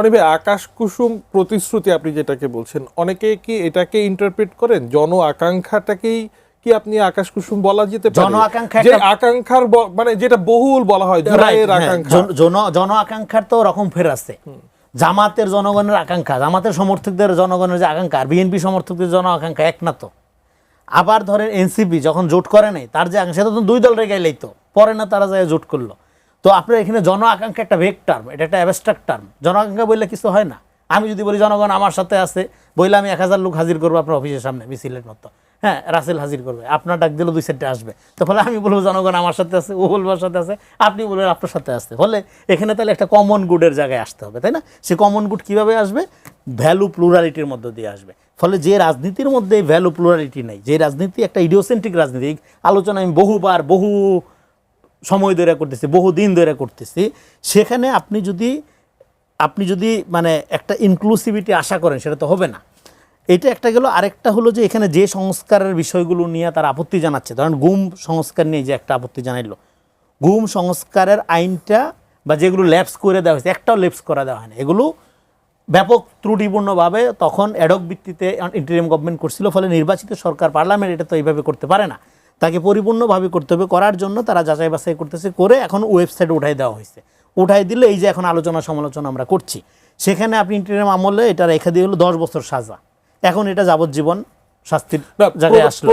অনিবে আকাশ কুসুম প্রতিশ্রুতি আপনি যেটাকে বলছেন, অনেকে কি এটাকে ইন্টারপ্রেট করেন জন আকাঙ্ক্ষাটাকেই কি আপনি আকাশ কুসুম বলা যেতে পারে? জন আকাঙ্ক্ষা যে আকাঙ্ক্ষার মানে যেটা বহুল বলা হয় জুলাইয়ের আকাঙ্ক্ষা, জন আকাঙ্ক্ষার তো রকম ফের আছে। জামাতের জনগণের আকাঙ্ক্ষা, জামাতের সমর্থকদের জনগণের যে আকাঙ্ক্ষা, আর বিএনপি সমর্থকদের জন আকাঙ্ক্ষা এক না তো। আবার ধরেন এনসিপি যখন জোট করে নাই, তার যে আকাঙ্ক্ষা, তো দুই দল রেগাইলেই তো পরে না তারা যায় জোট করলো। তো আপনার এখানে জন আকাঙ্ক্ষা একটা ভেগ টার্ম, এটা একটা অ্যাবস্ট্রাক্ট টার্ম। জন আকাঙ্ক্ষা বললে কিছু হয় না। আমি যদি বলি জনগণ আমার সাথে আছে, বললে আমি 1000 লোক হাজির করবো আপনার অফিসের সামনে মিছিলের মতো, হ্যাঁ রাসেল হাজির করবে, আপনার ডাক দিলে 2-4টে আসবে, তো ফলে আমি বলবো জনগণ আমার সাথে আছে, ও বলবার সাথে আছে, আপনি বলবেন আপনার সাথে আসতে। ফলে এখানে তাহলে একটা কমন গুডের জায়গায় আসতে হবে, তাই না? সে কমন গুড কীভাবে আসবে? ভ্যালু প্লুরালিটির মধ্য দিয়ে আসবে। ফলে যে রাজনীতির মধ্যে ভ্যালু প্লুরালিটি নেই, যে রাজনীতি একটা ইডিওসেন্ট্রিক রাজনীতি, আলোচনা আমি বহুবার বহু সময় ধরে করতেছি, বহু দিন ধরে করতেছি, সেখানে আপনি যদি মানে একটা ইনক্লুসিভিটি আশা করেন, সেটা তো হবে না। এটা একটা গেল। আরেকটা হলো যে এখানে যে সংস্কারের বিষয়গুলো নিয়ে তারা আপত্তি জানাচ্ছে, ধরেন গুম সংস্কার নিয়ে যে একটা আপত্তি জানাইলো, গুম সংস্কারের আইনটা বা যেগুলো ল্যাপস করে দেওয়া হয়েছে, একটাও ল্যাপস করা দেওয়া হয়নি, এগুলো ব্যাপক ত্রুটিপূর্ণভাবে তখন অ্যাডক ভিত্তিতে ইন্টারিম গভর্নমেন্ট করছিল। ফলে নির্বাচিত সরকার, পার্লামেন্ট এটা তো এইভাবে করতে পারে না, তাকে পরিপূর্ণভাবে করতে হবে। করার জন্য তারা যাচাই বাছাই করতেছে, করে এখন ওয়েবসাইটে উঠাই দেওয়া হয়েছে। উঠাই দিলে এই যে এখন আলোচনা সমালোচনা আমরা করছি, সেখানে আপনি ইন্টারিম আমলে এটা রেখে দিয়ে হলো 10 বছর সাজা, এখন এটা যাবজ্জীবন শাস্তির জায়গায় আসলো।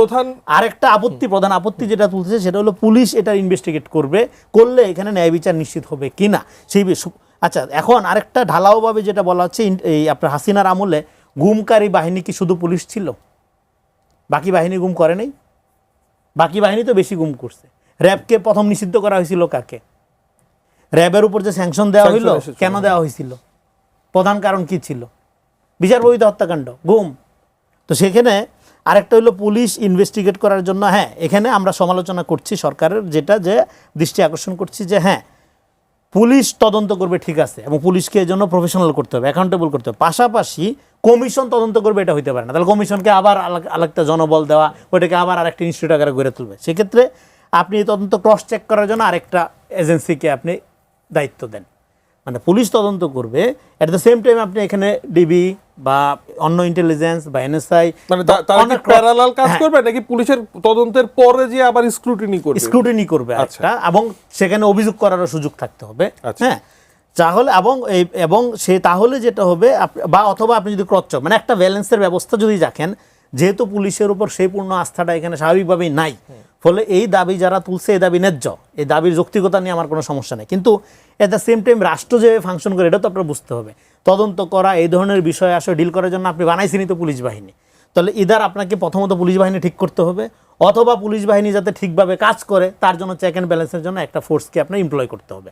আরেকটা প্রধান আপত্তি যেটা তুলতেছে সেটা হলো পুলিশ এটা ইনভেস্টিগেট করলে এখানে ন্যায় বিচার নিশ্চিত হবে কিনা সেই বিষয়। আচ্ছা, এখন আরেকটা ঢালাওভাবে যেটা বলা হচ্ছে, এই আপনার হাসিনার আমলে গুমকারী বাহিনী কি শুধু পুলিশ ছিল? বাকি বাহিনী গুম করে নাই? বাকি বাহিনী তো বেশি গুম করছে। র্যাবকে প্রথম নিষিদ্ধ করা হয়েছিল কাকে? র্যাবের উপর যে স্যাংশন দেওয়া হইল, কেন দেওয়া হয়েছিল? প্রধান কারণ কি ছিল? বিচার বহির্ভূত হত্যাকাণ্ড, গুম। তো সেখানে আরেকটা হলো পুলিশ ইনভেস্টিগেট করার জন্য, হ্যাঁ এখানে আমরা সমালোচনা করছি সরকারের, যেটা যে দৃষ্টি আকর্ষণ করছি যে হ্যাঁ পুলিশ তদন্ত করবে, ঠিক আছে, এবং পুলিশকে এই জন্য প্রফেশনাল করতে হবে, অ্যাকাউন্টেবল করতে হবে। পাশাপাশি কমিশন তদন্ত করবে, এটা হইতে পারে না। তাহলে কমিশনকে আবার আরেকটা জনবল দেওয়া, ওইটাকে আবার আরেকটা ইনস্টিটিউট আকারে গড়ে তুলবে। সেক্ষেত্রে আপনি এই তদন্ত ক্রস চেক করার জন্য আরেকটা এজেন্সিকে আপনি দায়িত্ব দেন, মানে পুলিশ তদন্ত করবে। এট দ্য সেম টাইম আপনি এখানে ডিবি বা অন্য ইন্টেলিজেন্স বা এনএসআই, মানে তারা প্যারালাল কাজ করবে নাকি পুলিশের তদন্তের পরে যে আবার স্ক্রুটিনি করবে আচ্ছা, এবং সেখানে অভিযোগ করারও সুযোগ থাকতে হবে, হ্যাঁ তাহলে এবং সে তাহলে যেটা হবে, বা অথবা আপনি যদি ক্রস চেক, মানে একটা ব্যালেন্সের ব্যবস্থা যদি রাখেন, যেহেতু পুলিশের উপর সেই পূর্ণ আস্থাটা এখানে স্বাভাবিকভাবেই নাই, ফলে এই দাবি যারা তুলছে, এই দাবি ন্যায্য, এই দাবির যৌক্তিকতা নিয়ে আমার কোনো সমস্যা নেই। কিন্তু এট দ্য সেম টাইম রাষ্ট্র যে ফাংশন করে, এটা তো আপনার বুঝতে হবে। তদন্ত করা, এই ধরনের বিষয় আসলে ডিল করার জন্য আপনি বানাইছেনই তো পুলিশ বাহিনী। তাহলে ইদার আপনাকে প্রথমত পুলিশ বাহিনী ঠিক করতে হবে, অথবা পুলিশ বাহিনী যাতে ঠিকভাবে কাজ করে তার জন্য চেক অ্যান্ড ব্যালেন্সের জন্য একটা ফোর্সকে আপনার এমপ্লয় করতে হবে।